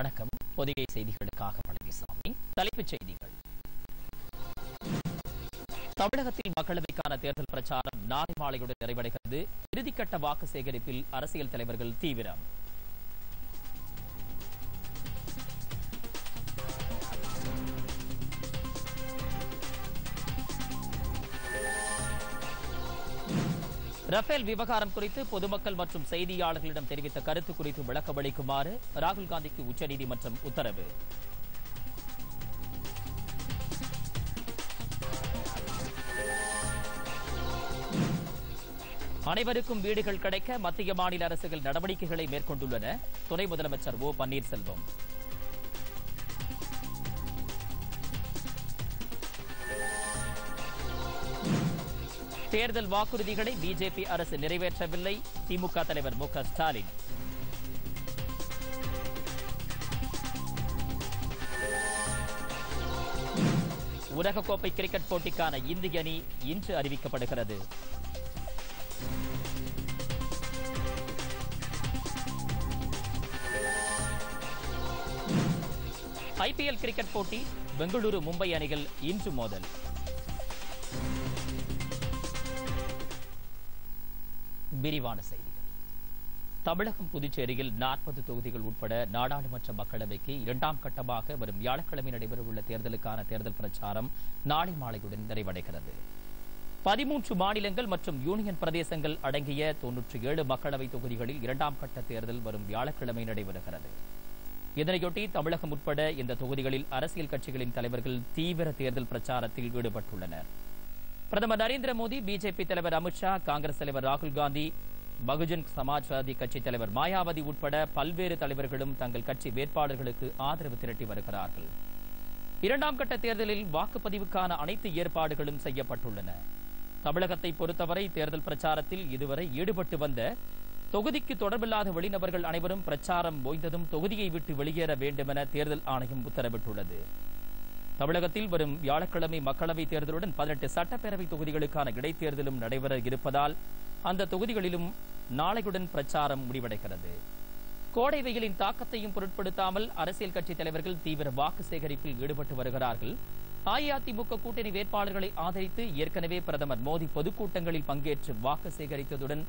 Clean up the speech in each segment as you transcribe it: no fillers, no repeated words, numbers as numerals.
வணக்கம். பொதிகை செய்திகளுக்காக பழனிசாமி. தலைப்புச் செய்திகள். தமிழகத்தில் மக்களவைக்கான தேர்தல் பிரச்சாரம் நாளை மாலையுடன் நிறைவடைகிறது. இறுதிக்கட்ட வாக்கு சேகரிப்பில் அரசியல் தலைவர்கள் தீவிரம். ரஃபேல் விவகாரம் குறித்து பொதுமக்கள் மற்றும் செய்தியாளர்களிடம் தெரிவித்த கருத்து குறித்து விளக்கமளிக்குமாறு ராகுல் காந்திக்கு உச்சநீதிமன்றம் உத்தரவு. அனைவருக்கும் வீடுகள் கிடைக்க மத்திய மாநில அரசுகள் நடவடிக்கைகளை மேற்கொண்டுள்ளன. துணை முதலமைச்சர் ஓ பன்னீர்செல்வம். தேர்தல் வாக்குறுதிகளை பிஜேபி அரசு நிறைவேற்றவில்லை. திமுக தலைவர் மு க ஸ்டாலின். உலகக்கோப்பை கிரிக்கெட் போட்டிக்கான இந்திய அணி இன்று அறிவிக்கப்படுகிறது. ஐபிஎல் கிரிக்கெட் போட்டி பெங்களூரு மும்பை அணிகள் இன்று மோதல். விரிவான செய்திகள். தமிழகம் புதுச்சேரியில் 40 தொகுதிகள் உட்பட நாடாளுமன்ற மக்களவைக்கு இரண்டாம் கட்டமாக வரும் வியாழக்கிழமை நடைபெறவுள்ள தேர்தலுக்கான தேர்தல் பிரச்சாரம் நாளை மாலையுடன் நிறைவடைகிறது. 13 மாநிலங்கள் மற்றும் யூனியன் பிரதேசங்கள் அடங்கிய 97 மக்களவை தொகுதிகளில் இரண்டாம் கட்ட தேர்தல் வரும் வியாழக்கிழமை நடைபெறுகிறது. இதனையொட்டி தமிழகம் உட்பட இந்த தொகுதிகளில் அரசியல் கட்சிகளின் தலைவர்கள் தீவிர தேர்தல் பிரச்சாரத்தில் ஈடுபட்டுள்ளனர். பிரதமர் நரேந்திர மோடி, பிஜேபி தலைவர் அமித்ஷா, காங்கிரஸ் தலைவர் ராகுல் காந்தி, பகுஜன் சமாஜ்வாதி கட்சித் தலைவர் மாயாவதி உட்பட பல்வேறு தலைவர்களும் தங்கள் கட்சி வேட்பாளர்களுக்கு ஆதரவு திரட்டி வருகிறார்கள். இரண்டாம் கட்ட தேர்தலில் வாக்குப்பதிவுக்கான அனைத்து ஏற்பாடுகளும் செய்யப்பட்டுள்ளன. தமிழகத்தை பொறுத்தவரை தேர்தல் பிரச்சாரத்தில் இதுவரை ஈடுபட்டு வந்த தொகுதிக்கு தொடர்பில்லாத வெளிநபர்கள் அனைவரும் பிரச்சாரம் ஓய்ந்ததும் தொகுதியை விட்டு வெளியேற வேண்டும் என தேர்தல் ஆணையம் உத்தரவிட்டுள்ளது. தமிழகத்தில் வரும் வியாழக்கிழமை மக்களவைத் தேர்தலுடன் 18 சட்டப்பேரவை தொகுதிகளுக்கான இடைத்தேர்தலும் நடைபெற இருப்பதால் அந்த தொகுதிகளிலும் நாளையுடன் பிரச்சாரம் முடிவடைகிறது. கோடை வெயிலின் தாக்கத்தையும் பொருட்படுத்தாமல் அரசியல் கட்சித் தலைவர்கள் தீவிர வாக்கு சேகரிப்பில் ஈடுபட்டு வருகிறார்கள். அஇஅதிமுக கூட்டணி வேட்பாளர்களை ஆதரித்து ஏற்கனவே பிரதமர் மோடி பொதுக்கூட்டங்களில் பங்கேற்று வாக்கு சேகரித்ததுடன்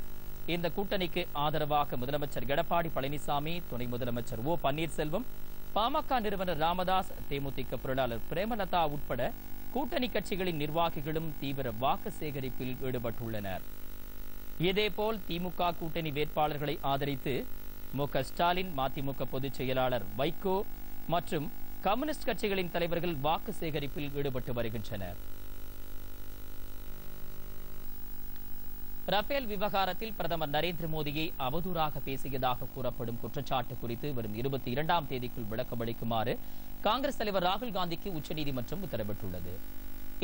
இந்த கூட்டணிக்கு ஆதரவாக முதலமைச்சர் எடப்பாடி பழனிசாமி, துணை முதலமைச்சர் ஓ பன்னீர்செல்வம், பாமக நிறுவனர் ராமதாஸ், தேமுதிக பொருளாளர் பிரேமலதா உட்பட கூட்டணி கட்சிகளின் நிர்வாகிகளும் தீவிர வாக்கு சேகரிப்பில் ஈடுபட்டுள்ளனர். இதேபோல் திமுக கூட்டணி வேட்பாளர்களை ஆதரித்து மு க ஸ்டாலின், மதிமுக பொதுச் செயலாளர் வைகோ மற்றும் கம்யூனிஸ்ட் கட்சிகளின் தலைவர்கள் வாக்கு சேகரிப்பில் ஈடுபட்டு வருகின்றனர். ரஃபேல் விவகாரத்தில் பிரதமர் நரேந்திர மோடியை அவதூறாக பேசியதாக கூறப்படும் குற்றச்சாட்டு குறித்து வரும் 22ஆம் தேதிக்குள் விளக்கமளிக்குமாறு காங்கிரஸ் தலைவர் ராகுல் காந்திக்கு உச்சநீதிமன்றம் உத்தரவிட்டுள்ளது.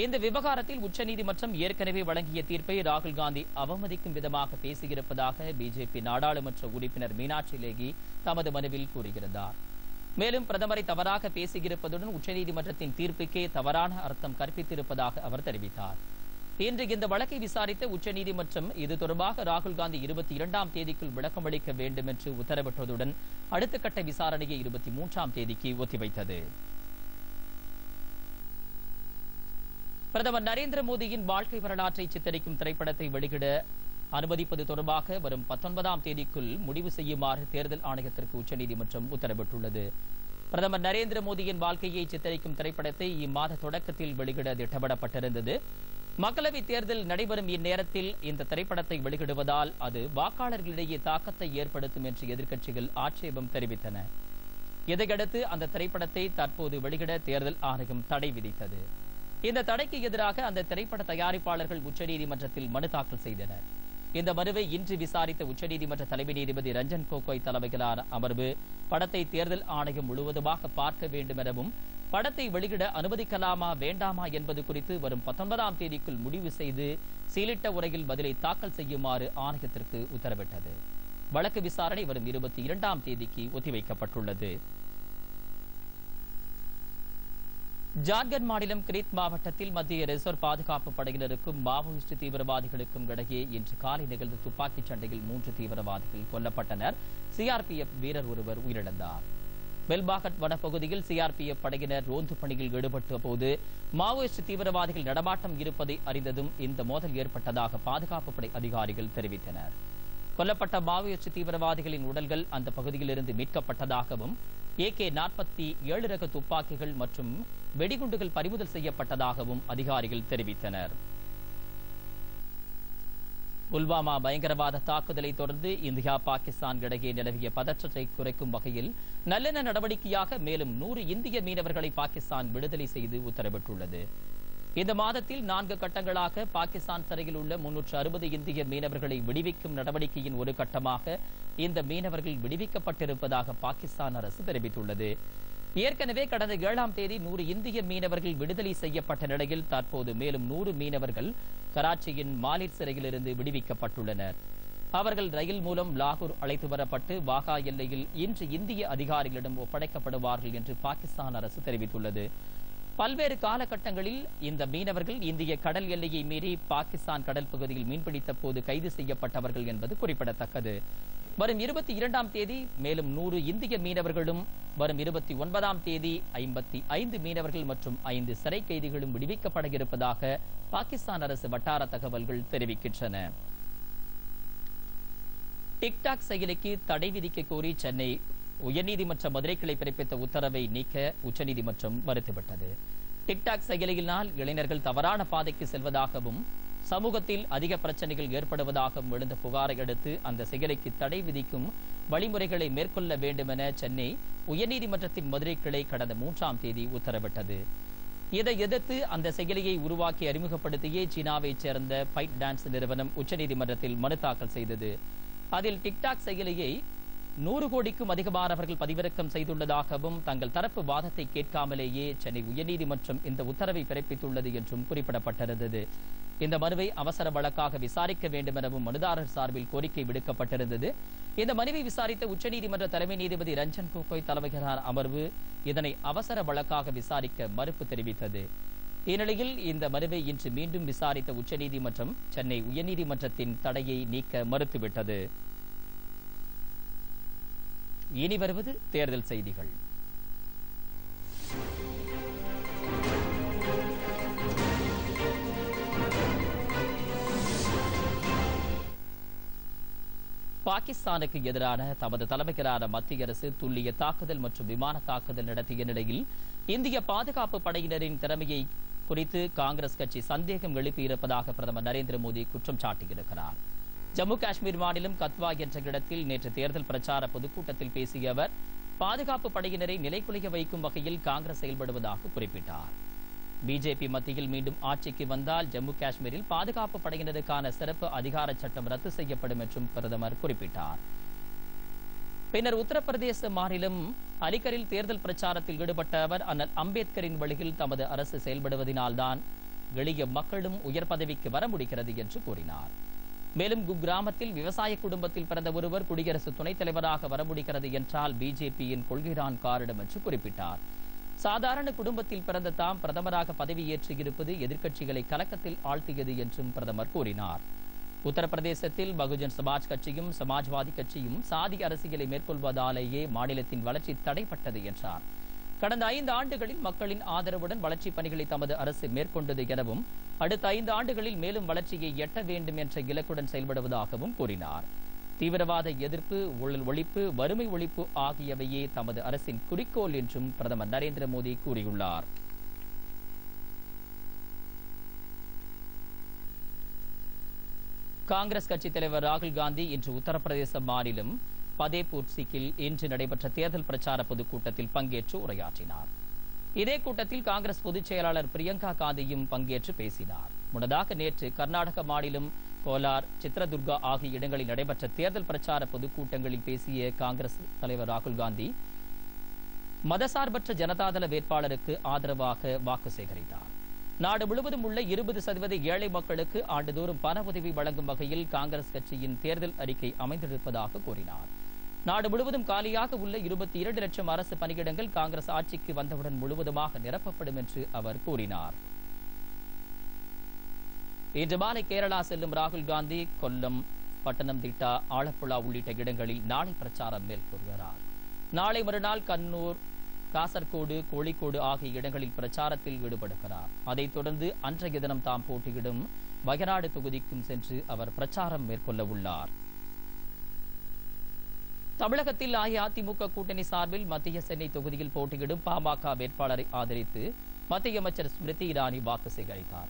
இந்த விவகாரத்தில் உச்சநீதிமன்றம் ஏற்கனவே வழங்கிய தீர்ப்பை ராகுல் காந்தி அவமதிக்கும் விதமாக பேசியிருப்பதாக பிஜேபி நாடாளுமன்ற உறுப்பினர் மீனாட்சி லேகி தமது மனுவில் கூறியிருந்தார். மேலும் பிரதமரை தவறாக பேசியிருப்பதுடன் உச்சநீதிமன்றத்தின் தீர்ப்புக்கே தவறான அர்த்தம் கற்பித்திருப்பதாக அவர் தெரிவித்தார். இன்று இந்த வழக்கை விசாரித்த உச்சநீதிமன்றம் இது தொடர்பாக ராகுல் காந்தி 22ஆம் தேதிக்குள் விளக்கமளிக்க வேண்டும் என்று உத்தரவிட்டதுடன் அடுத்த கட்ட விசாரணையை 23ஆம் தேதிக்கு ஒத்திவைத்தது. பிரதமர் நரேந்திர மோடியின் வாழ்க்கை வரலாற்றை சித்தரிக்கும் திரைப்படத்தை வெளியிட அனுமதிப்பது தொடர்பாக வரும் 19ஆம் தேதிக்குள் முடிவு செய்யுமாறு தேர்தல் ஆணையத்திற்கு உச்சநீதிமன்றம் உத்தரவிட்டுள்ளது. பிரதமர் நரேந்திர மோடியின் வாழ்க்கையை சித்தரிக்கும் திரைப்படத்தை இம்மாத தொடக்கத்தில் வெளியிட திட்டமிடப்பட்டிருந்தது. மக்களவைத் தேர்தல் நடைபெறும் இந்நேரத்தில் இந்த திரைப்படத்தை வெளியிடுவதால் அது வாக்காளர்களிடையே தாக்கத்தை ஏற்படுத்தும் என்று எதிர்க்கட்சிகள் ஆட்சேபம் தெரிவித்தன. இதையடுத்து அந்த திரைப்படத்தை தற்போது வெளியிட தேர்தல் ஆணையம் தடை விதித்தது. இந்த தடைக்கு எதிராக அந்த திரைப்பட தயாரிப்பாளர்கள் உச்சநீதிமன்றத்தில் மனு தாக்கல் செய்தனர். இந்த மனுவை இன்று விசாரித்த உச்சநீதிமன்ற தலைமை நீதிபதி ரஞ்சன் கோகோய் தலைமையிலான அமர்வு படத்தை தேர்தல் ஆணையம் முழுவதுமாக பார்க்க வேண்டும் எனவும் படத்தை வெளியிட அனுமதிக்கலாமா வேண்டாமா என்பது குறித்து வரும் 19ஆம் தேதிக்குள் முடிவு செய்து சீலிட்ட உரையில் பதிலை தாக்கல் செய்யுமாறு ஆணையத்திற்கு உத்தரவிட்டது. வழக்கு விசாரணை வரும் 22ஆம் தேதிக்கு ஒத்திவைக்கப்பட்டுள்ளது. ஜார்க்கண்ட் மாநிலம் கிரீத் மாவட்டத்தில் மத்திய ரிசர்வ் பாதுகாப்பு படையினருக்கும் மாவோயிஸ்ட் தீவிரவாதிகளுக்கும் இடையே இன்று காலை நிகழ்ந்த துப்பாக்கிச் சண்டையில் 3 தீவிரவாதிகள் கொல்லப்பட்டனர். சிஆர்பிஎஃப் வீரர் ஒருவர் உயிரிழந்தார். பெல்பாகட் வனப்பகுதியில் சிஆர்பிஎஃப் படையினர் ரோந்து பணியில் ஈடுபட்ட போது மாவோயிஸ்ட் தீவிரவாதிகள் நடமாட்டம் இருப்பதை அறிந்ததும் இந்த மோதல் ஏற்பட்டதாக பாதுகாப்பு படை அதிகாரிகள் தெரிவித்தனர். கொல்லப்பட்ட மாவோயிஸ்ட் தீவிரவாதிகளின் உடல்கள் அந்த பகுதியிலிருந்து மீட்கப்பட்டதாகவும் AK-47 ரக துப்பாக்கிகள் மற்றும் வெடிகுண்டுகள் பறிமுதல் செய்யப்பட்டதாகவும் அதிகாரிகள் தெரிவித்தனர். புல்வாமா பயங்கரவாத தாக்குதலை தொடர்ந்து இந்தியா பாகிஸ்தான் இடையே நிலவிய பதற்றத்தை குறைக்கும் வகையில் நல்லெண்ண நடவடிக்கையாக மேலும் 100 இந்திய மீனவர்களை பாகிஸ்தான் விடுதலை செய்து உத்தரவிட்டுள்ளது. இந்த மாதத்தில் 4 கட்டங்களாக பாகிஸ்தான் சிறையில் உள்ள 360 இந்திய மீனவர்களை விடுவிக்கும் நடவடிக்கையின் ஒரு கட்டமாக இந்த மீனவர்கள் விடுவிக்கப்பட்டிருப்பதாக பாகிஸ்தான் அரசு தெரிவித்துள்ளது. ஏற்கனவே கடந்த 7ஆம் தேதி 100 இந்திய மீனவர்கள் விடுதலை செய்யப்பட்ட நிலையில் தற்போது மேலும் 100 மீனவர்கள் கராச்சியின் மாலிர் சிறையிலிருந்து விடுவிக்கப்பட்டுள்ளனர். அவர்கள் ரயில் மூலம் லாகூர் அழைத்து வரப்பட்டு வாகா எல்லையில் இன்று இந்திய அதிகாரிகளிடம் ஒப்படைக்கப்படுவார்கள் என்று பாகிஸ்தான் அரசு தெரிவித்துள்ளது. பல்வேறு காலகட்டங்களில் இந்த மீனவர்கள் இந்திய கடல் எல்லையை மீறி பாகிஸ்தான் கடல் பகுதியில் மீன்பிடித்த போது கைது செய்யப்பட்டவர்கள் என்பது குறிப்பிடத்தக்கது. வரும் 22ஆம் தேதி மேலும் 100 இந்திய மீனவர்களும், வரும் 29ஆம் தேதி 55 மீனவர்கள் மற்றும் 5 சிறை கைதிகளும் விடுவிக்கப்பட இருப்பதாக பாகிஸ்தான் அரசு வட்டார தகவல்கள் தெரிவிக்கின்றன. டிக்டாக் செயலிக்கு தடை விதிக்க கோரி சென்னை உயர்நீதிமன்ற மதுரை கிளை பிறப்பித்த உத்தரவை நீக்க உச்சநீதிமன்றம் மறுத்துவிட்டது. டிக்டாக் செயலியினால் இளைஞர்கள் தவறான பாதைக்கு செல்வதாகவும் சமூகத்தில் அதிக பிரச்சனைகள் ஏற்படுவதாகவும் எழுந்த புகாரை அடுத்து அந்த செயலிக்கு தடை விதிக்கும் வழிமுறைகளை மேற்கொள்ள வேண்டும் என சென்னை உயர்நீதிமன்றத்தின் மதுரை கிளை கடந்த 3ஆம் தேதி உத்தரவிட்டது. இதை எதிர்த்து அந்த செயலியை உருவாக்கி அறிமுகப்படுத்திய சீனாவைச் சேர்ந்த பைட் டான்ஸ் நிறுவனம் உச்சநீதிமன்றத்தில் மனு தாக்கல் செய்தது. அதில் டிக்டாக் செயலியை 100 கோடிக்கும் அதிகமானவர்கள் பதிவிறக்கம் செய்துள்ளதாகவும் தங்கள் தரப்பு வாதத்தை கேட்காமலேயே சென்னை உயர்நீதிமன்றம் இந்த உத்தரவை பிறப்பித்துள்ளது என்றும் குறிப்பிடப்பட்டிருந்தது. இந்த மனுவை அவசர வழக்காக விசாரிக்க வேண்டும் எனவும் மனுதாரர் சார்பில் கோரிக்கை விடுக்கப்பட்டிருந்தது. இந்த மனுவை விசாரித்த உச்சநீதிமன்ற தலைமை நீதிபதி ரஞ்சன் கோகோய் தலைமையிலான அமர்வு இதனை அவசர வழக்காக விசாரிக்க மறுப்பு தெரிவித்தது. இந்நிலையில் இந்த மனுவை இன்று மீண்டும் விசாரித்த உச்சநீதிமன்றம் சென்னை உயர்நீதிமன்றத்தின் தடையை நீக்க மறுத்துவிட்டது. இனி வருவது தேர்தல் செய்திகள். பாகிஸ்தானுக்கு எதிரான தமது தலைமையிலான மத்திய அரசு துல்லிய தாக்குதல் மற்றும் விமான தாக்குதல் நடத்திய நிலையில் இந்திய பாதுகாப்பு படையினரின் திறமையை குறித்து காங்கிரஸ் கட்சி சந்தேகம் எழுப்பியிருப்பதாக பிரதமர் நரேந்திர மோடி குற்றம் சாட்டியிருக்கிறார். ஜம்மு காஷ்மீர் மாநிலம் கத்வா என்ற இடத்தில் நேற்று தேர்தல் பிரச்சார பொதுக்கூட்டத்தில் பேசிய அவர் பாதுகாப்பு படையினரை நிலைகுலைய வைக்கும் வகையில் காங்கிரஸ் செயல்படுவதாக குறிப்பிட்டார். பிஜேபி மத்தியில் மீண்டும் ஆட்சிக்கு வந்தால் ஜம்மு காஷ்மீரில் பாதுகாப்பு படையினருக்கான சிறப்பு அதிகார சட்டம் ரத்து செய்யப்படும் என்றும் பிரதமர் குறிப்பிட்டார். பின்னர் உத்தரப்பிரதேச மாநிலம் அலிகரில் தேர்தல் பிரச்சாரத்தில் ஈடுபட்ட அவர் அண்ணல் அம்பேத்கரின் வழியில் தமது அரசு செயல்படுவதனால்தான் எளிய மக்களும் உயர் பதவிக்கு வர முடிகிறது என்று கூறினார். மேலும் குக்கிராமத்தில் விவசாய குடும்பத்தில் பிறந்த ஒருவர் குடியரசு துணைத் தலைவராக வர முடிகிறது என்றால் பிஜேபியின் கொள்கைதான் காரணம் என்று குறிப்பிட்டார். சாதாரண குடும்பத்தில் பிறந்த தாம் பிரதமராக பதவியேற்று இருப்பது எதிர்க்கட்சிகளை கலக்கத்தில் ஆழ்த்தியது என்றும் பிரதமர் கூறினார். உத்தரப்பிரதேசத்தில் பகுஜன் சமாஜ் கட்சியும் சமாஜ்வாதி கட்சியும் சாதி அரசியலை மேற்கொள்வதாலேயே மாநிலத்தின் வளர்ச்சி தடைப்பட்டது என்றார். கடந்த 5 ஆண்டுகளில் மக்களின் ஆதரவுடன் வளர்ச்சிப் பணிகளை தமது அரசு மேற்கொண்டது எனவும் அடுத்த 5 ஆண்டுகளில் மேலும் வளர்ச்சியை எட்ட வேண்டும் என்ற இலக்குடன் செயல்படுவதாகவும் கூறினார். தீவிரவாத எதிர்ப்பு, ஊழல் ஒழிப்பு, வறுமை ஒழிப்பு ஆகியவையே தமது அரசின் குறிக்கோள் என்றும் பிரதமர் நரேந்திர மோடி கூறியுள்ளார். காங்கிரஸ் கட்சித் தலைவர் ராகுல் காந்தி இன்று உத்தரப்பிரதேச மாநிலம் பதேபூர் சிக்கில் இன்று நடைபெற்ற தேர்தல் பிரச்சார பொதுக்கூட்டத்தில் பங்கேற்று உரையாற்றினார். இதே கூட்டத்தில் காங்கிரஸ் பொதுச் செயலாளர் பிரியங்கா காந்தியும் பங்கேற்று பேசினார். முன்னதாக நேற்று கர்நாடக மாநிலம் கோலார், சித்ரதுர்கா ஆகிய இடங்களில் நடைபெற்ற தேர்தல் பிரச்சார பொதுக்கூட்டங்களில் பேசிய காங்கிரஸ் தலைவர் ராகுல் காந்தி மதசார்பற்ற ஜனதாதள வேட்பாளருக்கு ஆதரவாக வாக்கு சேகரித்தார். நாடு முழுவதும் உள்ள 20% ஏழை மக்களுக்கு ஆண்டுதோறும் பண உதவி வழங்கும் வகையில் காங்கிரஸ் கட்சியின் தேர்தல் அறிக்கை அமைந்திருப்பதாக கூறினார். நாடு முழுவதும் காலியாக உள்ள 22 லட்சம் அரசு பணியிடங்கள் காங்கிரஸ் ஆட்சிக்கு வந்தவுடன் முழுவதுமாக நிரப்பப்படும் என்று அவர் கூறினார். இன்று மாலை கேரளா செல்லும் ராகுல் காந்தி கொல்லம், பட்டணம் திட்டா, ஆலப்புழா உள்ளிட்ட இடங்களில் நாளை பிரச்சாரம் மேற்கொள்கிறார். நாளை மறுநாள் கண்ணூர், காசர்கோடு, கோழிக்கோடு ஆகிய இடங்களில் பிரச்சாரத்தில் ஈடுபடுகிறார். அதைத் தொடர்ந்து அன்றைய தினம் தாம் போட்டியிடும் வயநாடு தொகுதிக்கும் சென்று அவர் பிரச்சாரம் மேற்கொள்ள உள்ளார். தமிழகத்தில் அஇஅதிமுக கூட்டணி சார்பில் மத்திய சென்னை தொகுதியில் போட்டியிடும் பாமக வேட்பாளரை ஆதரித்து மத்திய அமைச்சர் ஸ்மிருதி இரானி வாக்கு சேகரித்தார்.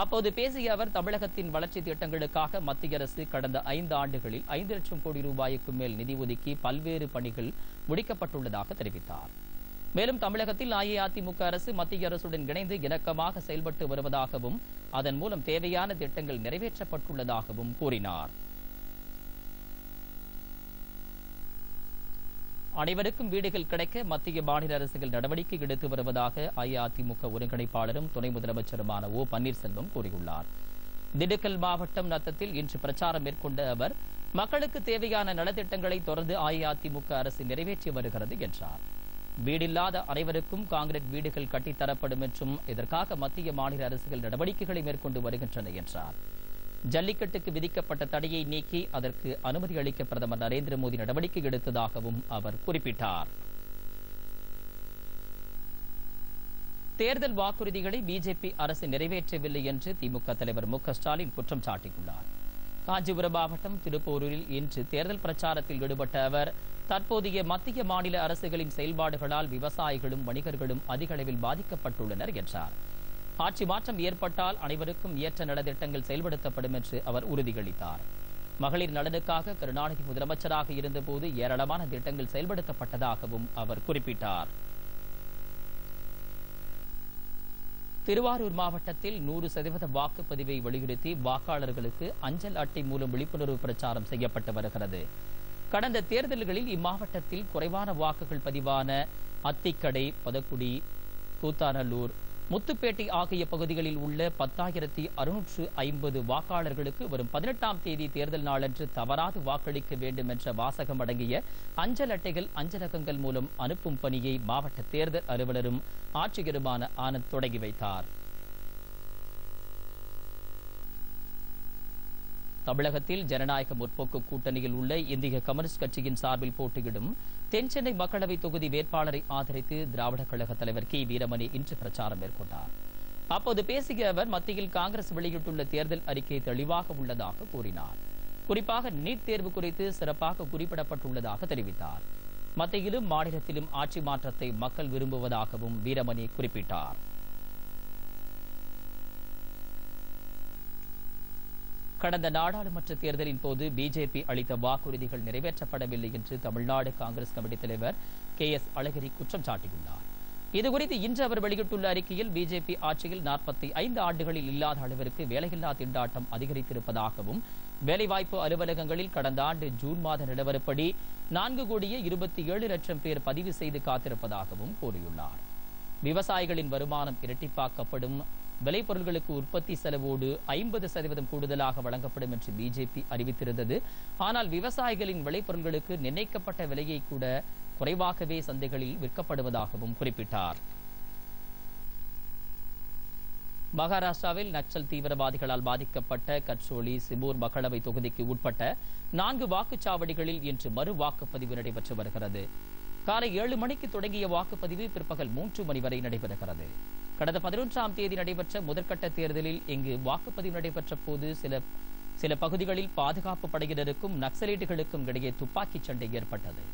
அப்போது பேசிய அவர், தமிழகத்தின் வளர்ச்சி திட்டங்களுக்காக மத்திய அரசு கடந்த 5 ஆண்டுகளில் 5 லட்சம் கோடி ரூபாய்க்கும் மேல் நிதி ஒதுக்கி பல்வேறு பணிகள் முடிக்கப்பட்டுள்ளதாக தெரிவித்தார். மேலும் தமிழகத்தில் அஇஅதிமுக அரசு மத்திய அரசுடன் இணைந்து இணக்கமாக செயல்பட்டு வருவதாகவும் அதன் மூலம் தேவையான திட்டங்கள் நிறைவேற்றப்பட்டுள்ளதாகவும் கூறினார். அனைவருக்கும் வீடுகள் கிடைக்க மத்திய மாநில அரசுகள் நடவடிக்கை எடுத்து வருவதாக அஇஅதிமுக ஒருங்கிணைப்பாளரும் துணை முதலமைச்சருமான ஓ பன்னீர்செல்வம் கூறியுள்ளார். திண்டுக்கல் மாவட்டம் நத்தத்தில் இன்று பிரச்சாரம் மேற்கொண்ட அவர், மக்களுக்கு தேவையான நலத்திட்டங்களை தொடர்ந்து அஇஅதிமுக அரசு நிறைவேற்றி வருகிறது என்றார். வீடில்லாத அனைவருக்கும் காங்கிரீட் வீடுகள் கட்டித்தரப்படும் என்றும் இதற்காக மத்திய மாநில அரசுகள் நடவடிக்கைகளை மேற்கொண்டு வருகின்றன என்றார். ஜல்லிக்கட்டுக்கு விதிக்கப்பட்ட தடையை நீக்கி அதற்கு அனுமதி அளிக்க பிரதமர் நரேந்திர மோடி நடவடிக்கை எடுத்ததாகவும் அவர் குறிப்பிட்டார். தேர்தல் வாக்குறுதிகளை பிஜேபி அரசு நிறைவேற்றவில்லை என்று திமுக தலைவர் மு.க.ஸ்டாலின் குற்றம் சாட்டியுள்ளார். காஞ்சிபுரம் மாவட்டம் திருப்போரூரில் இன்று தேர்தல் பிரச்சாரத்தில் ஈடுபட்ட அவர், தற்போதைய மத்திய மாநில அரசுகளின் செயல்பாடுகளால் விவசாயிகளும் வணிகர்களும் அதிக அளவில் பாதிக்கப்பட்டுள்ளனர் என்றார். ஆட்சி மாற்றம் ஏற்பட்டால் அனைவருக்கும் ஏற்ற நலத்திட்டங்கள் செயல்படுத்தப்படும் என்று அவர் உறுதியளித்தார். மகளிர் நலனுக்காக கருணாநிதி முதலமைச்சராக இருந்தபோது ஏராளமான திட்டங்கள் செயல்படுத்தப்பட்டதாகவும் அவர் குறிப்பிட்டார். திருவாரூர் மாவட்டத்தில் 100% வாக்குப்பதிவை வலியுறுத்தி வாக்காளர்களுக்கு அஞ்சல் அட்டை மூலம் விழிப்புணர்வு பிரச்சாரம் செய்யப்பட்டு வருகிறது. கடந்த தேர்தல்களில் இம்மாவட்டத்தில் குறைவான வாக்குகள் பதிவான அத்திக்கடை, பதக்குடி, கூத்தாநல்லூர், முத்துப்பேட்டை ஆகிய பகுதிகளில் உள்ள 10,650 வாக்காளர்களுக்கு வரும் 18ஆம் தேதி தேர்தல் நாளன்று தவறாது வாக்களிக்க வேண்டும் என்ற வாசகம் அடங்கிய அஞ்சல் அட்டைகள் அஞ்சலகங்கள் மூலம் அனுப்பும் பணியை மாவட்ட தேர்தல் அலுவலரும் ஆட்சியருமான ஆனந்த் தொடங்கி வைத்தார். தமிழகத்தில் ஜனநாயக முற்போக்கு கூட்டணியில் உள்ள இந்திய கம்யூனிஸ்ட் கட்சியின் சார்பில் போட்டியிடும் தென்சென்னை மக்களவை தொகுதி வேட்பாளரை ஆதரித்து திராவிட கழக தலைவர் கி. வீரமணி இன்று பிரச்சாரம் மேற்கொண்டார். அப்போது பேசிய அவர், மத்தியில் காங்கிரஸ் வெளியிட்டுள்ள தேர்தல் அறிக்கை தெளிவாக உள்ளதாக கூறினார். குறிப்பாக நீட் தேர்வு குறித்து சிறப்பாக குறிப்பிடப்பட்டுள்ளதாக தெரிவித்தார். மத்தியிலும் மாநிலத்திலும் ஆட்சி மாற்றத்தை மக்கள் விரும்புவதாகவும் வீரமணி குறிப்பிட்டார். கடந்த நாடாளுமன்ற தேர்தலின் போது பிஜேபி அளித்த வாக்குறுதிகள் நிறைவேற்றப்படவில்லை என்று தமிழ்நாடு காங்கிரஸ் கமிட்டி தலைவர் கே.எஸ். அழகிரி குற்றம் சாட்டியுள்ளார். இதுகுறித்து இன்று அவர் வெளியிட்டுள்ள அறிக்கையில், பிஜேபி ஆட்சியில் 45 ஆண்டுகளில் இல்லாத அளவிற்கு வேலையில்லா திண்டாட்டம் அதிகரித்திருப்பதாகவும், வேலைவாய்ப்பு அலுவலகங்களில் கடந்த ஆண்டு ஜூன் மாத நிலவரப்படி 4,27 லட்சம் பேர் பதிவு செய்து காத்திருப்பதாகவும் கூறியுள்ளார். விவசாயிகளின் வருமானம் இரட்டிப்பாக்கப்படும், விளைபொருட்களுக்கு உற்பத்தி செலவோடு 50% கூடுதலாக வழங்கப்படும் என்று பிஜேபி அறிவித்திருந்தது. ஆனால் விவசாயிகளின் விளைபொருட்களுக்கு நிர்ணயிக்கப்பட்ட விலையை கூட குறைவாகவே சந்தைகளில் விற்கப்படுவதாகவும் குறிப்பிட்டார். மகாராஷ்டிராவில் நக்சல் தீவிரவாதிகளால் பாதிக்கப்பட்ட கட்சோலி, சிமூர் மக்களவை தொகுதிக்கு உட்பட்ட 4 வாக்குச்சாவடிகளில் இன்று மறு வாக்குப்பதிவு நடைபெற்று வருகிறது. காலை 7 மணிக்கு தொடங்கிய வாக்குப்பதிவு பிற்பகல் 3 மணி வரை நடைபெறுகிறது. கடந்த 11ஆம் தேதி நடைபெற்ற முதற்கட்ட தேர்தலில் இங்கு வாக்குப்பதிவு நடைபெற்ற போது சில பகுதிகளில் பாதுகாப்பு படையினருக்கும் நக்சலைட்டுகளுக்கும் இடையே துப்பாக்கிச் சண்டை ஏற்பட்டது.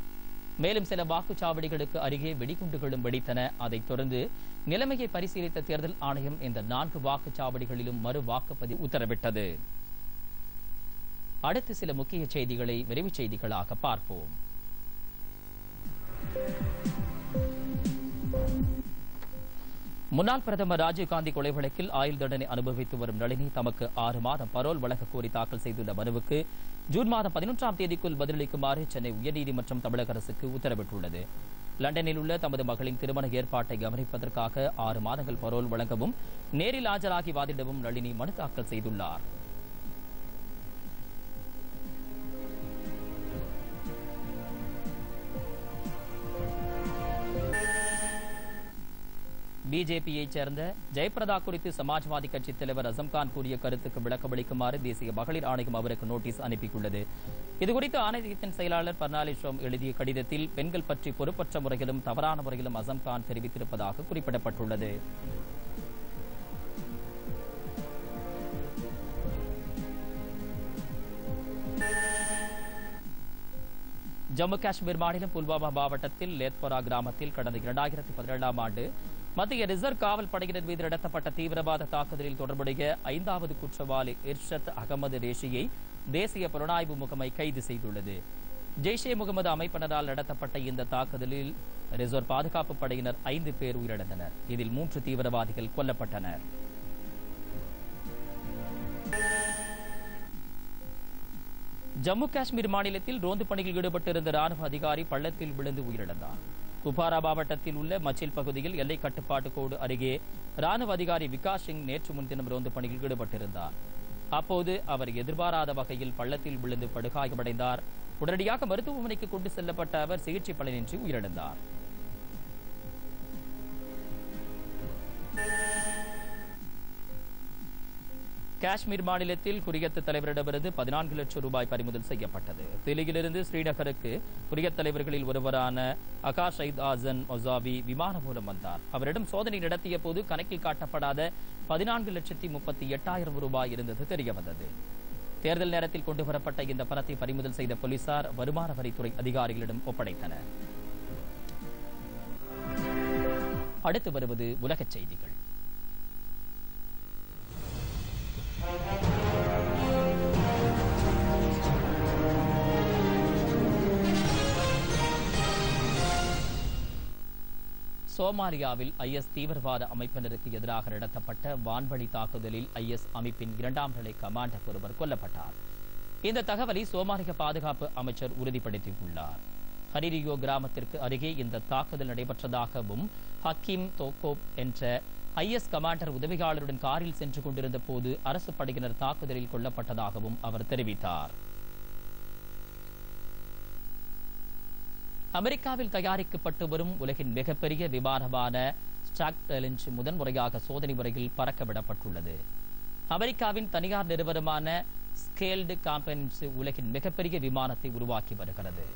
மேலும் சில வாக்குச்சாவடிகளுக்கு அருகே வெடிகுண்டுகளும் வெடித்தன. அதைத் தொடர்ந்து நிலைமையை பரிசீலித்த தேர்தல் ஆணையம் இந்த 4 வாக்குச்சாவடிகளிலும் மறு வாக்குப்பதிவு உத்தரவிட்டது. அடுத்து சில முக்கிய செய்திகளை விரைவுச் செய்திகளாக பார்ப்போம். முன்னாள் பிரதமர் ராஜீவ்காந்தி கொலை வழக்கில் ஆயுள் தண்டனை அனுபவித்து வரும் நளினி தமக்கு 6 மாதம் பரோல் வழங்க கோரி தாக்கல் செய்துள்ள மனுவுக்கு ஜூன் மாதம் 11ஆம் தேதிக்குள் பதிலளிக்குமாறு சென்னை உயர்நீதிமன்றம் தமிழக அரசுக்கு உத்தரவிட்டுள்ளது. லண்டனில் உள்ள தமது மகளின் திருமண ஏற்பாட்டை கவனிப்பதற்காக 6 மாதங்கள் பரோல் வழங்கவும் நேரில் ஆஜராகி வாதிடவும் நளினி மனு தாக்கல் செய்துள்ளார். பிஜேபியைச் சேர்ந்த ஜெயபிரதா குறித்து சமாஜ்வாதி கட்சித் தலைவர் அசம்கான் கூறிய கருத்துக்கு விளக்கமளிக்குமாறு தேசிய மகளிர் ஆணையம் அவருக்கு நோட்டீஸ் அனுப்பியுள்ளது. இதுகுறித்து ஆணையத்தின் செயலாளர் பர்னாலி ஷோம் எழுதிய கடிதத்தில் பெண்கள் பற்றி பொறுப்பற்ற முறையிலும் தவறான முறையிலும் அசம்கான் தெரிவித்திருப்பதாக குறிப்பிடப்பட்டுள்ளது. ஜம்மு காஷ்மீர் மாநிலம் புல்வாமா மாவட்டத்தில் லேத்போரா கிராமத்தில் கடந்த 2017ஆம் ஆண்டு மத்திய ரிசர்வ் காவல் படையினர் மீது நடத்தப்பட்ட தீவிரவாத தாக்குதலில் தொடர்புடைய 5வது குற்றவாளி இர்ஷத் அகமது ரேஷியை தேசிய புலனாய்வு முகமை கைது செய்துள்ளது. ஜெய்ஷே முகமது அமைப்பினரால் நடத்தப்பட்ட இந்த தாக்குதலில் ரிசர்வ் பாதுகாப்பு படையினர் 5 பேர் உயிரிழந்தனர். இதில் 3 தீவிரவாதிகள் கொல்லப்பட்டனர். ஜம்மு காஷ்மீர் மாநிலத்தில் ரோந்து பணியில் ஈடுபட்டிருந்த ராணுவ அதிகாரி பள்ளத்தில் விழுந்து உயிரிழந்தார். குப்வாரா மாவட்டத்தில் உள்ள மச்சில் பகுதியில் எல்லை கட்டுப்பாட்டு கோடு அருகே ராணுவ அதிகாரி விகாஸ் சிங் நேற்று முன்தினம் ரோந்து பணியில் ஈடுபட்டிருந்தார். அப்போது அவர் எதிர்பாராத வகையில் பள்ளத்தில் விழுந்து படுகாயமடைந்தார். உடனடியாக மருத்துவமனைக்கு கொண்டு செல்லப்பட்ட அவர் சிகிச்சை பலனின்றி உயிரிழந்தார். காஷ்மீர் மாநிலத்தில் குரியத் தலைவரிடமிருந்து 14 லட்சம் ரூபாய் பறிமுதல் செய்யப்பட்டது. தில்லியிலிருந்து ஸ்ரீநகருக்கு குரியத் தலைவர்களில் ஒருவரான அகாஷ் சயித் ஆசன் ஒசாவி விமானம் மூலம் வந்தார். அவரிடம் சோதனை நடத்திய போது கணக்கில் காட்டப்படாத 14,38,000 ரூபாய் இருந்தது தெரியவந்தது. தேர்தல் நேரத்தில் கொண்டுவரப்பட்ட இந்த பணத்தை பறிமுதல் செய்த போலீசார் வருமான வரித்துறை அதிகாரிகளிடம் ஒப்படைத்தனர். அடுத்து வருவது உலகச் செய்திகள். சோமாலியாவில் IS தீவிரவாத அமைப்பினருக்கு எதிராக நடத்தப்பட்ட வான்வழி தாக்குதலில் IS அமைப்பின் 2ஆம் நிலை கமாண்டர் ஒருவர் கொல்லப்பட்டார். இந்த தகவலை சோமாலிய பாதுகாப்பு அமைச்சர் உறுதிப்படுத்தியுள்ளார். ஹரிரியோ கிராமத்திற்கு அருகே இந்த தாக்குதல் நடைபெற்றதாகவும் ஹக்கீம் தோகோப் என்ற IS கமாண்டர் உதவியாளருடன் காரில் சென்று கொண்டிருந்த போது அரசு படையினர் தாக்குதலில் கொல்லப்பட்டதாகவும் அவர் தெரிவித்தார். அமெரிக்காவில் தயாரிக்கப்பட்டு வரும் உலகின் மிகப்பெரிய விமானமான ஸ்டாக் சேலஞ்ச் முதன்முறையாக சோதனை முறையில் பறக்கவிடப்பட்டுள்ளது. அமெரிக்காவின் தனியார் நிறுவனமான ஸ்கேல்டு காம்பனிஸ் உலகின் மிகப்பெரிய விமானத்தை உருவாக்கி வருகிறது.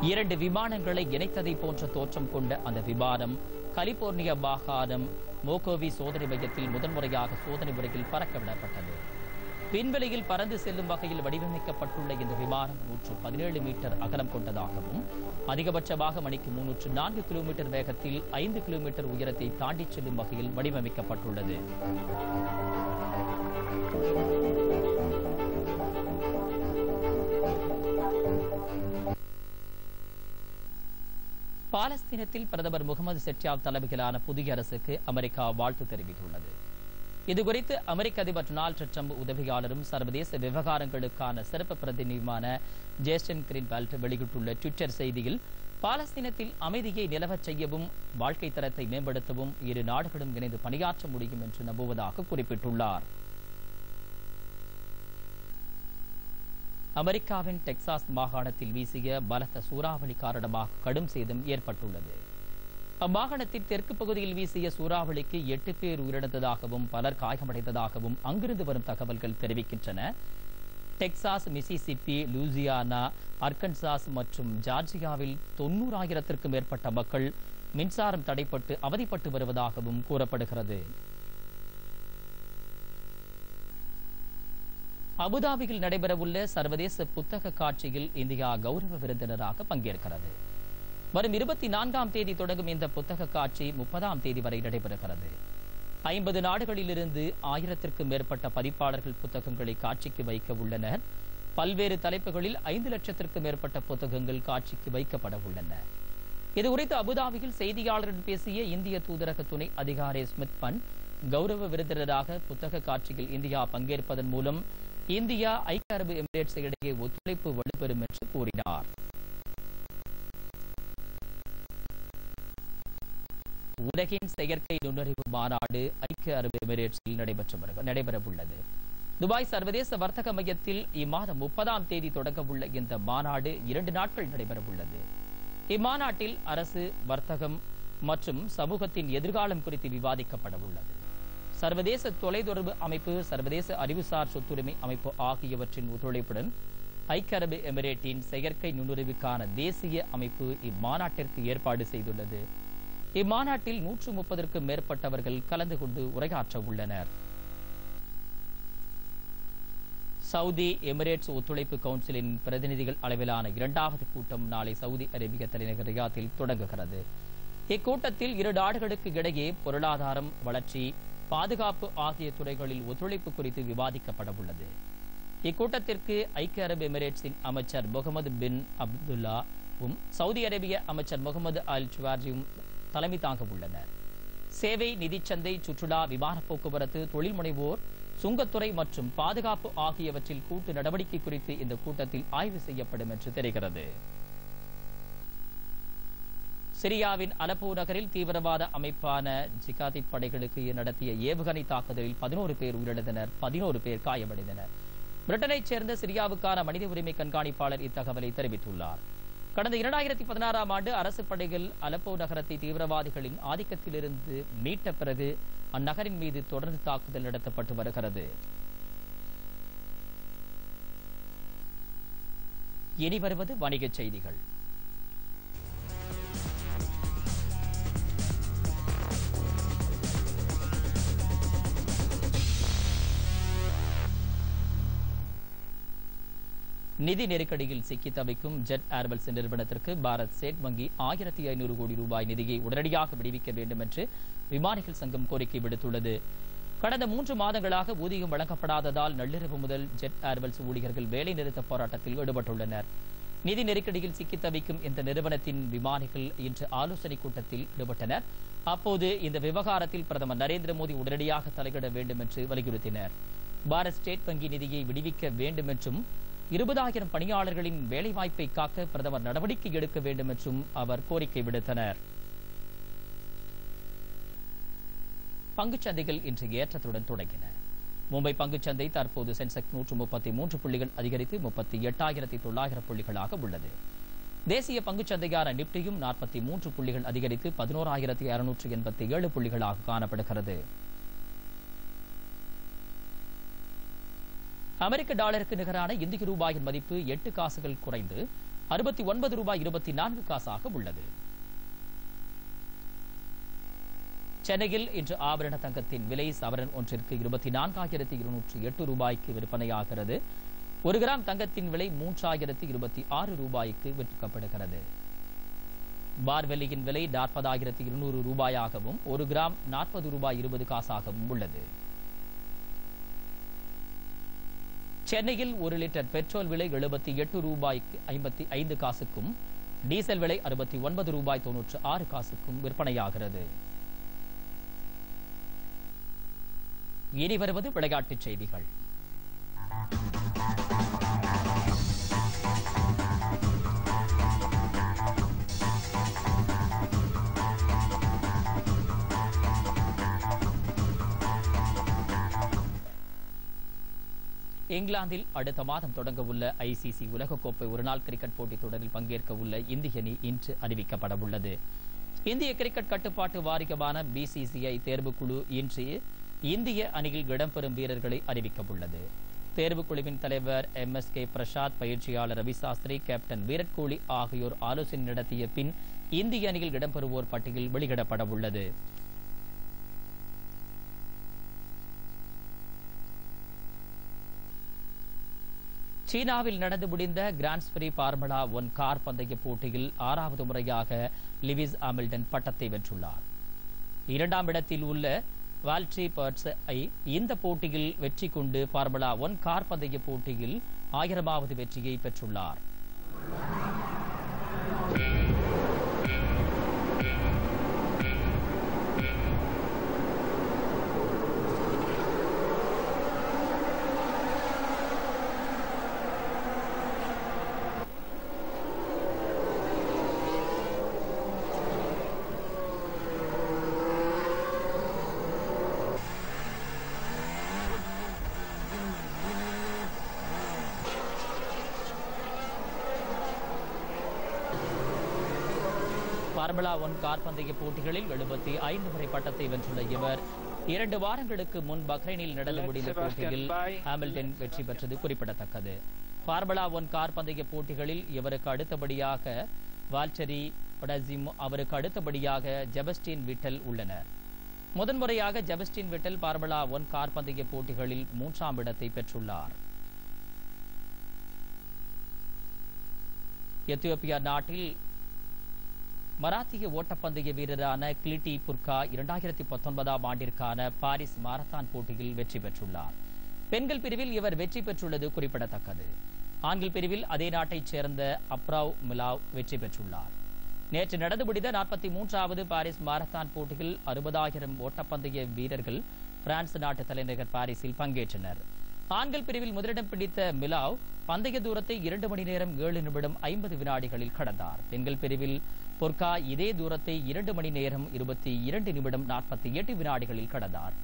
இரண்டு விமானங்களை இணைத்ததை போன்ற தோற்றம் கொண்ட அந்த விமானம் கலிபோர்னியா மாகாணம் மோகோவி சோதனை மையத்தில் முதன்முறையாக சோதனை முறையில் பறக்கவிடப்பட்டது. விண்வெளியில் பறந்து செல்லும் வகையில் வடிவமைக்கப்பட்டுள்ள இந்த விமானம் 117 மீட்டர் அகலம் கொண்டதாகவும் அதிகபட்சமாக மணிக்கு 304 கிலோமீட்டர் வேகத்தில் 5 கிலோமீட்டர் உயரத்தை தாண்டி செல்லும் வகையில் வடிவமைக்கப்பட்டுள்ளது. பாலஸ்தீனத்தில் பிரதமர் முகமது செட்யாப் தலைமையிலான புதிய அரசுக்கு அமெரிக்கா வாழ்த்து தெரிவித்துள்ளது. இதுகுறித்து அமெரிக்க அதிபர் டொனால்டு ட்ரம்ப் உதவியாளரும் சர்வதேச விவகாரங்களுக்கான சிறப்பு பிரதிநிதியுமான ஜேசன் கிரீன்வால்ட் வெளியிட்டுள்ள ட்விட்டர் செய்தியில், பாலஸ்தீனத்தில் அமைதியை நிலவச் செய்யவும் வாழ்க்கை தரத்தை மேம்படுத்தவும் இரு நாடுகளும் இணைந்து பணியாற்ற முடியும் என்று நம்புவதாக குறிப்பிட்டுள்ளார். அமெரிக்காவின் டெக்சாஸ் மாகாணத்தில் வீசிய பலத்த சூறாவளி காரணமாக கடும் சேதம் ஏற்பட்டுள்ளது. அம்மாகாணத்தின் தெற்கு பகுதியில் வீசிய சூறாவளிக்கு 8 பேர் உயிரிழந்ததாகவும் பலர் காயமடைந்ததாகவும் அங்கிருந்து வரும் தகவல்கள் தெரிவிக்கின்றன. டெக்சாஸ், மிசிசிப்பி, லூசியானா, அர்கன்சாஸ் மற்றும் ஜார்ஜியாவில் 90,000க்கும் மேற்பட்ட மக்கள் மின்சாரம் தடைப்பட்டு அவதிப்பட்டு வருவதாகவும் கூறப்படுகிறது. அபுதாபியில் நடைபெறவுள்ள சர்வதேச புத்தக காட்சியில் இந்தியா கௌரவ விருந்தினராக பங்கேற்கிறது. வரும் 24ஆம் தேதி தொடங்கும் இந்த புத்தக காட்சி 30ஆம் தேதி வரை நடைபெறுகிறது. 50 நாடுகளிலிருந்து 1000க்கும் மேற்பட்ட பதிப்பாளர்கள் புத்தகங்களை காட்சிக்கு வைக்க உள்ளனர். பல்வேறு தலைப்புகளில் 5 லட்சத்திற்கும் மேற்பட்ட புத்தகங்கள் காட்சிக்கு வைக்கப்பட உள்ளன. இதுகுறித்து அபுதாபியில் செய்தியாளர்களிடம் பேசிய இந்திய தூதரக துணை அதிகாரி ஸ்மித் பன், கௌரவ விருந்தினராக புத்தக காட்சியில் இந்தியா பங்கேற்பதன் மூலம் இந்தியா, ஐக்கிய அரபு எமிரேட்ஸ் இடையே ஒத்துழைப்பு வலுப்பெறும் என்று கூறினார். உலகின் செயற்கை நுண்ணறிவு மாநாடு ஐக்கிய அரபு எமிரேட்ஸில் நடைபெறவுள்ளது. துபாய் சர்வதேச வர்த்தக மையத்தில் இம்மாதம் 30ஆம் தேதி தொடங்கவுள்ள இந்த மாநாடு 2 நாட்கள் நடைபெறவுள்ளது. இம்மாநாட்டில் அரசு, வர்த்தகம் மற்றும் சமூகத்தின் எதிர்காலம் குறித்து விவாதிக்கப்பட உள்ளது. சர்வதேச தொலைத்தொடர்பு அமைப்பு, சர்வதேச அறிவுசார் சொத்துரிமை அமைப்பு ஆகியவற்றின் ஒத்துழைப்புடன் ஐக்கிய அரபு எமிரேட்டின் செயற்கை நுண்ணறிவுக்கான தேசிய அமைப்பு இம்மாநாட்டிற்கு ஏற்பாடு செய்துள்ளது. இம்மாநாட்டில் 130க்கும் மேற்பட்டவர்கள் கலந்து கொண்டு உரையாற்ற உள்ளனர். சவுதி எமிரேட்ஸ் ஒத்துழைப்பு கவுன்சிலின் பிரதிநிதிகள் அளவிலான 2வது கூட்டம் நாளை சவுதி அரேபிய தலைநகர் ரியாத்தில் தொடங்குகிறது. இக்கூட்டத்தில் 2 நாடுகளுக்கு இடையே பொருளாதாரம், வளர்ச்சி, பாதுகாப்பு ஆகிய துறைகளில் ஒத்துழைப்பு குறித்து விவாதிக்கப்பட உள்ளது. இக்கூட்டத்திற்கு ஐக்கிய அரபு எமிரேட்ஸின் அமைச்சர் முகமது பின் அப்துல்லாவும் சவுதி அரேபிய அமைச்சர் முகமது அல் ஜுவாரியும் தலைமை தாங்க உள்ளனர். சேவை, நிதிச்சந்தை, சுற்றுலா, விமான போக்குவரத்து, தொழில் முனைவோர், சுங்கத்துறை மற்றும் பாதுகாப்பு ஆகியவற்றில் கூட்டு நடவடிக்கை குறித்து இந்த கூட்டத்தில் ஆய்வு செய்யப்படும் என்று தெரிகிறது. சிரியாவின் அலப்போ நகரில் தீவிரவாத அமைப்பான ஜிகாதி படைகளுக்கு நடத்திய ஏவுகணை தாக்குதலில் 11 பேர் உயிரிழந்தனர், 11 பேர் காயமடைந்தனர். பிரிட்டனைச் சேர்ந்த சிரியாவுக்கான மனித உரிமை கண்காணிப்பாளர் இத்தகவலை தெரிவித்துள்ளார். கடந்த 2016ஆம் ஆண்டு அரசு படைகள் அலப்போ நகரத்தை தீவிரவாதிகளின் ஆதிக்கத்திலிருந்து மீட்ட பிறகு அந்நகரின் மீது தொடர்ந்து தாக்குதல் நடத்தப்பட்டு வருகிறது. இனி வருவது வணிகச் செய்திகள். நிதி நெருக்கடியில் சிக்கி தவிக்கும் ஜெட் ஏர்வேஸ் நிறுவனத்திற்கு பாரத் ஸ்டேட் வங்கி 1500 கோடி ரூபாய் நிதியை உடனடியாக விடுவிக்க வேண்டும் என்று விமானிகள் சங்கம் கோரிக்கை விடுத்துள்ளது. கடந்த 3 மாதங்களாக ஊதியம் வழங்கப்படாததால் நள்ளிரவு முதல் ஜெட் ஏர்வேஸ் ஊழியர்கள் வேலைநிறுத்த போராட்டத்தில் ஈடுபட்டுள்ளனர். நிதி நெருக்கடியில் சிக்கி தவிக்கும் இந்த நிறுவனத்தின் விமானிகள் இன்று ஆலோசனைக் கூட்டத்தில் ஈடுபட்டனர். அப்போது இந்த விவகாரத்தில் பிரதமர் நரேந்திர மோடி உடனடியாக தலையிட வேண்டும் என்று வலியுறுத்தினர். பாரத் ஸ்டேட் வங்கி நிதியை விடுவிக்க வேண்டும் என்றும் 20,000 பணியாளர்களின் வேலைவாய்ப்பை காக்க பிரதமர் நடவடிக்கை எடுக்க வேண்டும் என்றும் அவர் கோரிக்கை விடுத்தனர். பங்குச்சந்தைகள் இன்று ஏற்றத்துடன் தொடங்கின. மும்பை பங்குச்சந்தை தற்போது சென்செக்ஸ் 133 புள்ளிகள் அதிகரித்து 38,900 புள்ளிகளாக உள்ளது. தேசிய பங்குச்சந்தையான நிப்டியும் 43 புள்ளிகள் அதிகரித்து 11,687 புள்ளிகளாக காணப்படுகிறது. அமெரிக்க டாலருக்கு நிகரான இந்திய ரூபாயின் மதிப்பு 8 காசுகள் குறைந்து 69 ரூபாய் 24 காசாக உள்ளது. சென்னையில் இன்று ஆபரண தங்கத்தின் விலை சவரன் ஒன்றிற்கு 24,208 ரூபாய்க்கு விற்பனையாகிறது. 1 கிராம் தங்கத்தின் விலை 3,026 ரூபாய்க்கு விற்கப்படுகிறது. பார்வெல்லியின் விலை 40,200 ரூபாயாகவும் 1 கிராம் 40 ரூபாய் 20 காசாகவும் உள்ளது. சென்னையில் 1 லிட்டர் பெட்ரோல் விலை 78 ரூபாய்க்கு 55 காசுக்கும், டீசல் விலை 69 ரூபாய் 96 காசுக்கும் விற்பனையாகிறது. இனி வருவது விளையாட்டுச் செய்திகள். இங்கிலாந்தில் அடுத்த மாதம் தொடங்க உள்ள ICC உலகக்கோப்பை ஒருநாள் கிரிக்கெட் போட்டித் தொடரில் பங்கேற்க உள்ள இந்திய அணி இன்று அறிவிக்கப்பட உள்ளது. இந்திய கிரிக்கெட் கட்டுப்பாட்டு வாரியமான BCCI தேர்வுக்குழு இன்று இந்திய அணியில் இடம்பெறும் வீரர்களை அறிவிக்க உள்ளது. தேர்வுக்குழுவின் தலைவர் MSK பிரசாத், பயிற்சியாளர் ரவி சாஸ்திரி, கேப்டன் விராட் கோலி ஆகியோர் ஆலோசனை நடத்திய பின் இந்திய அணியில் இடம்பெறுவோர் பட்டியல் வெளியிடப்பட உள்ளது. சீனாவில் நடந்து முடிந்த கிராண்ட் பிரீ பார்முலா 1 கார் பந்தய போட்டியில் 6வது முறையாக லிவிஸ் ஹாமில்டன் பட்டத்தை வென்றுள்ளார். 2ஆம் இடத்தில் உள்ள வால்ட்ரி பர்ட்ஸ் இந்த போட்டியில் வெற்றி கொண்டு பார்முலா 1 கார் பந்தய போட்டியில் 1000வது வெற்றியை பெற்றுள்ளார். பார்முலா 1 கார் பந்தய போட்டிகளில் 75 முறை பட்டத்தை வென்றுள்ள இவர் 2 வாரங்களுக்கு முன் பஹ்ரைனில் நடந்து முடிந்த போட்டியில் ஹாமில்டன் வெற்றி பெற்றது குறிப்பிடத்தக்கது. பார்முலா 1 கார் பந்தய போட்டிகளில் இவருக்கு அடுத்தபடியாக வால்டரி பொட்டாசிம், அவருக்கு அடுத்தபடியாக செபஸ்டியன் விட்டல் உள்ளனர். முதன்முறையாக செபஸ்டியன் விட்டல் பார்முலா 1 கார் பந்தய போட்டிகளில் 3ஆம் இடத்தை பெற்றுள்ளார். எத்தியோப்பியா நாட்டில் மராத்திய ஓட்டப்பந்தய வீரரான கிலிட்டி புர்கா 2019ஆம் ஆண்டிற்கான பாரிஸ் மாரத்தான் போட்டியில் வெற்றி பெற்றுள்ளார். பெண்கள் பிரிவில் இவர் வெற்றி பெற்றுள்ளது குறிப்பிடத்தக்கது. ஆண்கள் பிரிவில் அதே நாட்டைச் சேர்ந்த அப்ராவ் மிலாவ் வெற்றி பெற்றுள்ளார். நேற்று நடந்து முடிந்த 43வது பாரிஸ் மாரத்தான் போட்டியில் 60,000 ஓட்டப்பந்தய வீரர்கள் பிரான்ஸ் நாட்டு தலைநகர் பாரிஸில் பங்கேற்றனர். ஆண்கள் பிரிவில் முதலிடம் பிடித்த மிலாவ் பந்தய தூரத்தை 2 மணி நேரம் 7 நிமிடம் 50 வினாடிகளில் கடந்தார். பெண்கள் பிரிவில் பொர்கா இதே தூரத்தை 2 மணி நேரம் 22 நிமிடம் 48 வினாடிகளில் கடந்தார்.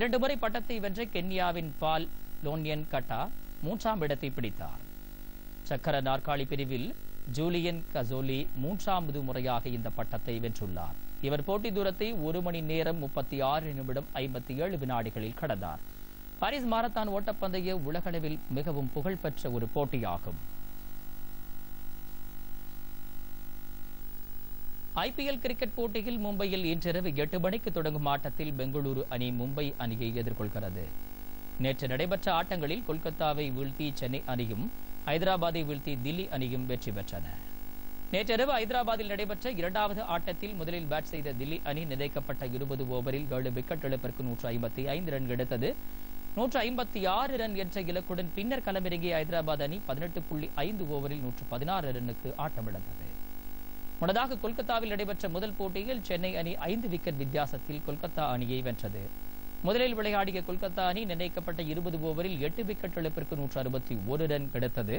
2 முறை பட்டத்தை வென்ற கென்யாவின் பால் லோன்யன் கட்டா 3ஆம் இடத்தை பிடித்தார். சக்கர நாற்காலி பிரிவில் ஜூலியன் கசோலி 3வது முறையாக இந்த பட்டத்தை வென்றுள்ளார். இவர் போட்டி தூரத்தை 1 மணி நேரம் 36 நிமிடம் 57 வினாடிகளில் கடந்தார். பாரிஸ் மாரத்தான் ஓட்டப்பந்தய உலகளவில் மிகவும் புகழ்பெற்ற ஒரு போட்டியாகும். IPL கிரிக்கெட் போட்டியில் மும்பையில் இன்றிரவு 8 மணிக்கு தொடங்கும் ஆட்டத்தில் பெங்களூரு அணி மும்பை அணியை எதிர்கொள்கிறது. நேற்று நடைபெற்ற ஆட்டங்களில் கொல்கத்தாவை வீழ்த்தி சென்னை அணியும், ஐதராபாத்தை வீழ்த்தி தில்லி அணியும் வெற்றி பெற்றன. நேற்றிரவு ஐதராபாத்தில் நடைபெற்ற 2வது ஆட்டத்தில் முதலில் பேட் செய்த தில்லி அணி நிர்ணயிக்கப்பட்ட 20 ஓவரில் 7 விக்கெட் இழப்பிற்கு 155 ரன் எடுத்தது. 156 ரன் என்ற இலக்குடன் பின்னர் களமிறங்கிய ஐதராபாத் அணி 18.5 ஓவரில் 116 ரன்னுக்கு ஆட்டமிழந்தது. முன்னதாக கொல்கத்தாவில் நடைபெற்ற முதல் போட்டியில் சென்னை அணி 5 விக்கெட் வித்தியாசத்தில் கொல்கத்தா அணியை வென்றது. முதலில் விளையாடிய கொல்கத்தா அணி நிர்ணயிக்கப்பட்ட 20 ஓவரில் 8 விக்கெட் இழப்பிற்கு 161 ரன் எடுத்தது.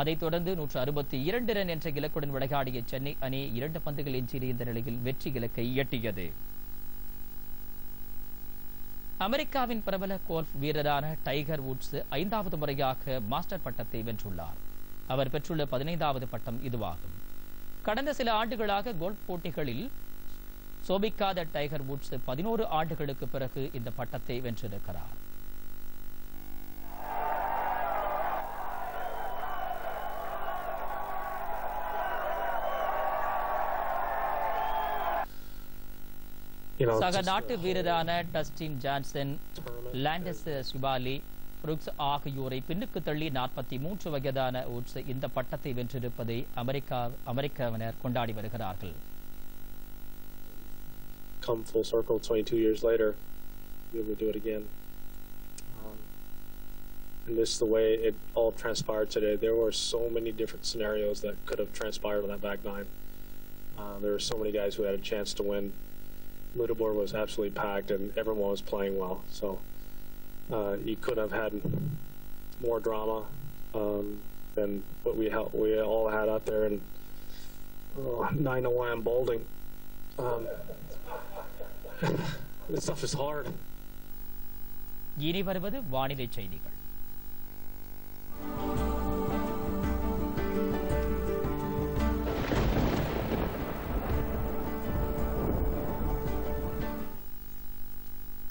அதைத் தொடர்ந்து 162 ரன் என்ற இலக்குடன் விளையாடிய சென்னை அணி 2 பந்துகள் எஞ்சியிருந்த நிலையில் வெற்றி இலக்கை எட்டியது. அமெரிக்காவின் பிரபல கோல்ஃப் வீரரான டைகர் வுட்ஸ் 5வது முறையாக மாஸ்டர் பட்டத்தை வென்றுள்ளார். அவர் பெற்றுள்ள 15வது பட்டம் இதுவாகும். கடந்த சில ஆண்டுகளாக கோல்ஃப் போட்டிகளில் சோபிக்காத டைகர் வுட்ஸ் 11 ஆண்டுகளுக்கு பிறகு இந்த பட்டத்தை வென்றிருக்கிறார். சக நாட்டு வீரரான டஸ்டின் ஜான்சன், லாண்டஸ் சுபாலி, புரூக்ஸ் ஆகியோரை பின்னுக்கு தள்ளி 43 வயதான வுட்ஸ் இந்த பட்டத்தை வென்றிருப்பதை அமெரிக்காவினர் கொண்டாடி வருகிறார்கள். Come full circle 22 years later, be able to do it again. And this is the way it all transpired today. There were so many different scenarios that could have transpired on that back nine. There were so many guys who had a chance to win. Leaderboard was absolutely packed and everyone was playing well. So you couldn't have had more drama than what we all had out there. And 901 bowling. This stuff is hard. இனி வருவது வானிலை செய்திகள்.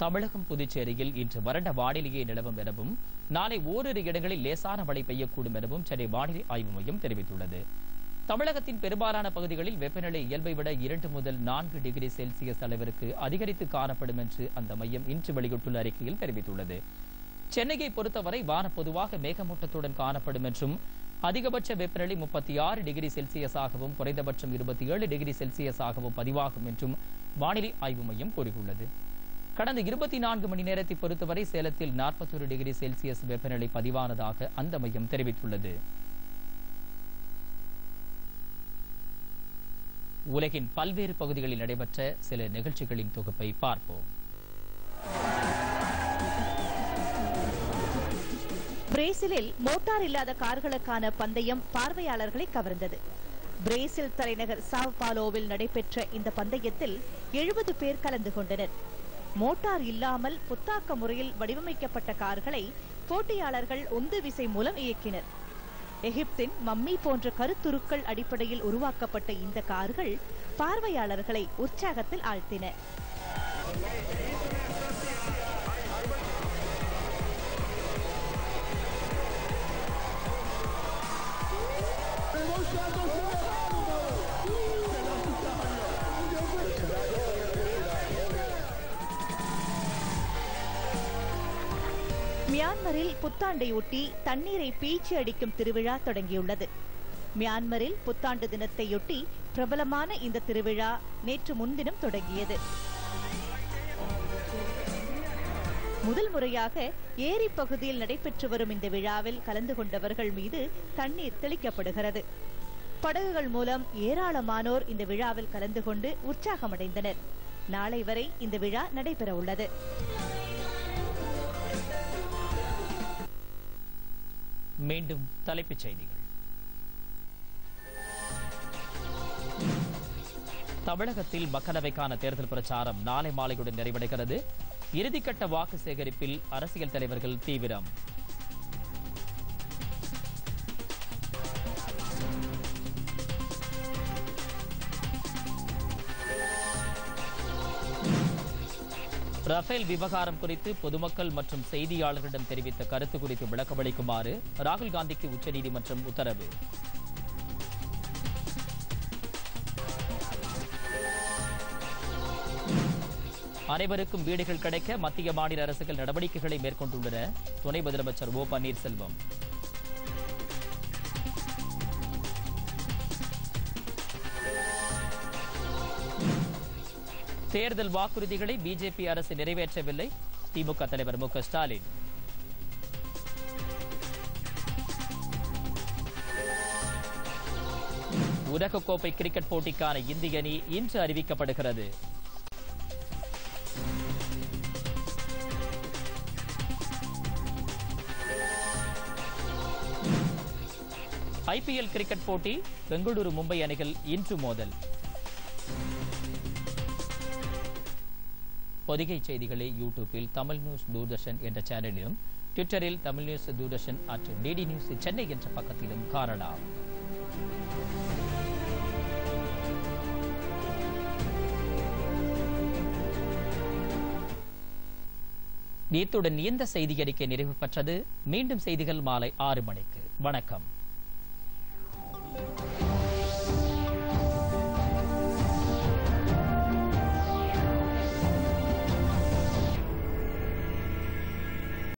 தமிழகம் புதுச்சேரியில் இன்று வறண்ட வானிலையே நிலவும் எனவும் நாளை ஓரிரு இடங்களில் லேசான மழை பெய்யக்கூடும் எனவும் சென்னை வானிலை ஆய்வு மையம் தெரிவித்துள்ளது. தமிழகத்தின் பெரும்பாலான பகுதிகளில் வெப்பநிலை இயல்பை விட 2 முதல் 4 டிகிரி செல்சியஸ் அளவிற்கு அதிகரித்து காணப்படும் என்று அந்த மையம் இன்று வெளியிட்டுள்ள அறிக்கையில் தெரிவித்துள்ளது. சென்னையை பொறுத்தவரை வானம் பொதுவாக மேகமூட்டத்துடன் காணப்படும் என்றும் அதிகபட்ச வெப்பநிலை 36 டிகிரி செல்சியஸாகவும் குறைந்தபட்சம் 27 டிகிரி செல்சியஸாகவும் பதிவாகும் என்றும் வானிலை ஆய்வு மையம் கூறியுள்ளது. கடந்த 24 மணி நேரத்தை பொறுத்தவரை சேலத்தில் 41 டிகிரி செல்சியஸ் வெப்பநிலை பதிவானதாக அந்த மையம் தெரிவித்துள்ளது. உலகின் பல்வேறு பகுதிகளில் நடைபெற்ற சில நிகழ்ச்சிகளின் தொகுப்பை பார்ப்போம். பிரேசிலில் மோட்டார் இல்லாத கார்களுக்கான பந்தயம் பார்வையாளர்களை கவர்ந்தது. பிரேசில் தலைநகர் சாவ் பாலோவில் நடைபெற்ற இந்த பந்தயத்தில் 70 பேர் கலந்து கொண்டனர். மோட்டார் இல்லாமல் புத்தாக்க முறையில் வடிவமைக்கப்பட்ட கார்களை போட்டியாளர்கள் உந்து விசை மூலம் இயக்கினர். எகிப்தின் மம்மி போன்ற கருத்துருக்கள் அடிப்படையில் உருவாக்கப்பட்ட இந்த கார்கள் பார்வையாளர்களை உற்சாகத்தில் ஆழ்த்தின. மியான்மரில் புத்தாண்டையொட்டி தண்ணீரை பீச்சி அடிக்கும் திருவிழா தொடங்கியுள்ளது. மியான்மரில் புத்தாண்டு தினத்தையொட்டி பிரபலமான இந்த திருவிழா நேற்று முன்தினம் தொடங்கியது. முதல் முறையாக ஏரி பகுதியில் நடைபெற்று வரும் இந்த விழாவில் கலந்து கொண்டவர்கள் மீது தண்ணீர் தெளிக்கப்படுகிறது. படகுகள் மூலம் ஏராளமானோர் இந்த விழாவில் கலந்து கொண்டு உற்சாகமடைந்தனர். நாளை வரை இந்த விழா நடைபெற உள்ளது. மீண்டும் தலைப்புச் செய்திகள். தமிழகத்தில் மக்களவைக்கான தேர்தல் பிரச்சாரம் நாளை மாலையுடன் நிறைவடைகிறது. இறுதிக்கட்ட வாக்கு சேகரிப்பில் அரசியல் தலைவர்கள் தீவிரம். ரஃபேல் விவகாரம் குறித்து பொதுமக்கள் மற்றும் செய்தியாளர்களிடம் தெரிவித்த கருத்து குறித்து விளக்கமளிக்குமாறு ராகுல் காந்திக்கு உச்சநீதிமன்றம் உத்தரவு. அனைவருக்கும் வீடுகள் கிடைக்க மத்திய மாநில அரசுகள் நடவடிக்கைகளை மேற்கொண்டுள்ளன. துணை முதலமைச்சர் ஓ பன்னீர்செல்வம். தேர்தல் வாக்குறுதிகளை பிஜேபி அரசு நிறைவேற்றவில்லை. திமுக தலைவர் மு க ஸ்டாலின். உலகக்கோப்பை கிரிக்கெட் போட்டிக்கான இந்திய அணி இன்று அறிவிக்கப்படுகிறது. ஐபிஎல் கிரிக்கெட் போட்டி பெங்களூரு மும்பை அணிகள் இன்று மோதல். பொதிகை செய்திகளை யூடியூபில் தமிழ் நியூஸ் தூர்தர்ஷன் என்ற சேனலிலும், ட்விட்டரில் Tamil news Doordarshan @DD news Chennai என்ற பக்கத்திலும் காணலாம். இத்துடன் இந்த செய்தி அறிக்கை நிறைவு பெற்றது. மீண்டும் செய்திகள் மாலை 6 மணிக்கு. வணக்கம்.